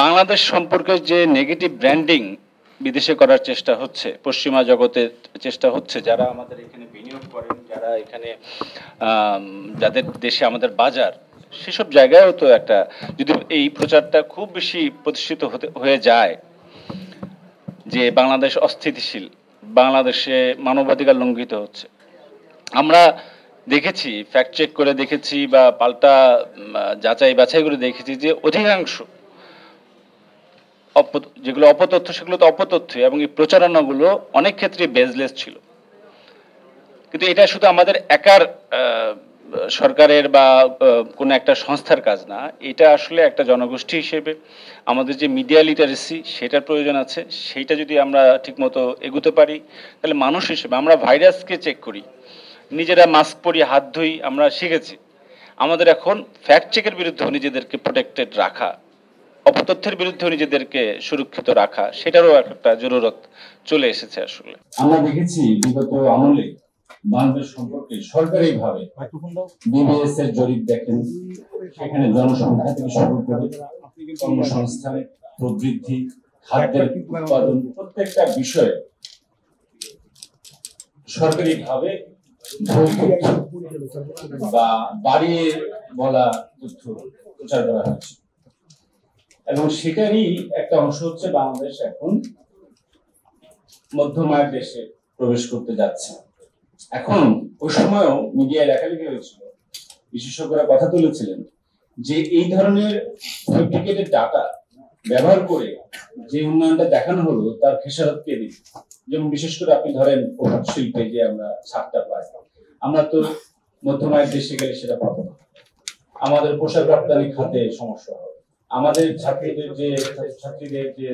বাংলাদেশ সম্পর্কে যে negative branding বিদেশে করার চেষ্টা হচ্ছে, পশ্চিমা জগতে চেষ্টা হচ্ছে, যারা আমাদের এখানে বিনিয়োগ করেন, যারা এখানে যাদের দেশে আমাদের বাজার, সেসব জায়গায়ও তো একটা, যদি এই প্রচারটা খুব বেশি প্রতিষ্ঠিত হয়ে যায় যে বাংলাদেশ অস্থিতিশীল, বাংলাদেশে মানবাধিকার লঙ্ঘিত হচ্ছে। আমরা দেখেছি, ফ্যাক্ট চেক করে দেখেছি বা পাল্টা যাচাই বাছাই করে দেখেছি যে অধিকাংশ যেগুলো অপতথ্য সেগুলো তো অপতথ্য, এবং এই প্রচারণাগুলো অনেক ক্ষেত্রে বেজলেস ছিল। কিন্তু এটা শুধু আমাদের একার সরকারের বা কোনো একটা সংস্থার কাজ না, এটা আসলে একটা জনগোষ্ঠী হিসেবে আমাদের যে মিডিয়া লিটারেসি সেটার প্রয়োজন আছে। সেইটা যদি আমরা ঠিকমতো এগোতে পারি, তাহলে মানুষ হিসেবে আমরা ভাইরাসকে চেক করি, নিজেরা মাস্ক পরি, হাত ধুই, আমরা শিখেছি। আমাদের এখন ফ্যাক্ট চেকের বিরুদ্ধেও নিজেদেরকে প্রোটেক্টেড রাখা, অপতথ্যের বিরুদ্ধেও নিজেদেরকে সুরক্ষিত রাখা, সেটারও একটা জরুরত চলে এসেছে। আসলে আমরা দেখেছি বিগত আমলে বাংলাদেশ সম্পর্কে সরকারিভাবে বিবিএস এর জরিপ দেখেন, সেখানে জনসংখ্যা থেকে শুরু করে কর্মসংস্থান, প্রবৃদ্ধি, খাদ্যের উৎপাদন, প্রত্যেকটা বিষয়ে সরকারিভাবে বা বাড়িয়ে বলা তথ্য প্রচার করা হয়েছে, এবং সেটারই একটা অংশ হচ্ছে বাংলাদেশ এখন মধ্যম আয়ের দেশে প্রবেশ করতে যাচ্ছে। এখন ওই সময়ও মিডিয়ায় লেখালেখি হয়েছিল, বিশেষজ্ঞরা কথা তুলেছিলেন যে এই ধরনের ফেব্রিকেটেড ডাটা ব্যবহার করে যে উন্নয়নটা দেখানো হলো তার খেসারত কে দিবে। যেমন বিশেষ করে আপনি ধরেন পোশাক শিল্পে যে আমরা ছাড়টা পাই, আমরা তো মধ্যম আয়ের দেশে গেলে সেটা পাবো না, আমাদের পোশাক রপ্তানি খাতে সমস্যা হবে, আমাদের ছাত্রীদের যে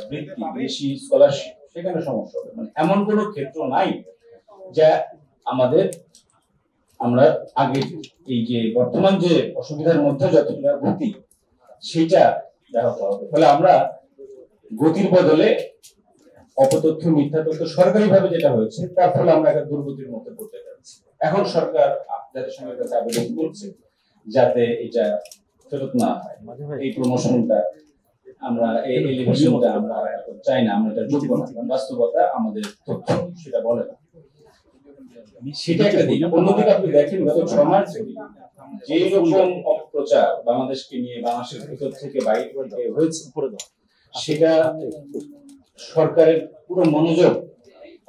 বৃত্তি, বেশি স্কলারশিপ, সেখানে সমস্যা হবে। মানে এমন কোনো ক্ষেত্র নাই যা আমাদের আমরা আগে এই যে বর্তমান যে অসুবিধার মধ্যে যতটা গতি সেটা দেখাতে হবে। ফলে আমরা গতির বদলে অপতথ্য, মিথ্যা তথ্য সরকারিভাবে যেটা হয়েছে তার ফলে আমরা একটা দুর্গতির মধ্যে পড়তে যাচ্ছি। এখন সরকার জাতিসংঘের কাছে আবেদন করছে যাতে এটা ফেরত না হয়, এই প্রমোশনটা আমরা এই এলিভেশনটা আমরা চাই না, আমরা এটা যোগ্য না, বাস্তবতা আমাদের তথ্য সেটা বলে না। সেটা একটা দিক। অন্যদিকে আপনি দেখেন গত 6 মাস যে রকম অপপ্রচার বাংলাদেশকে নিয়ে বাংলাদেশের ভিতর থেকে বাইরে হয়েছে, সেটা সরকারের পুরো মনোযোগ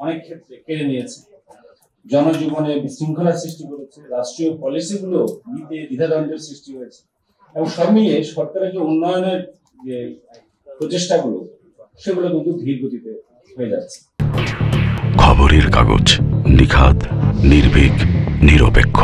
অনেক ক্ষেত্রে কেড়ে নিয়েছে, জনজীবনে বিশৃঙ্খলা সৃষ্টি করেছে, রাষ্ট্রীয় পলিসিগুলো নিতে দ্বিধাদ্বন্দ্বের সৃষ্টি হয়েছে, এবং সব মিলিয়ে সরকারের যে উন্নয়নের যে প্রচেষ্টাগুলো সেগুলো কিন্তু ধীর গতিতে হয়ে যাচ্ছে। খবরের কাগজ, নিখাত, নির্ভীক, নিরপেক্ষ।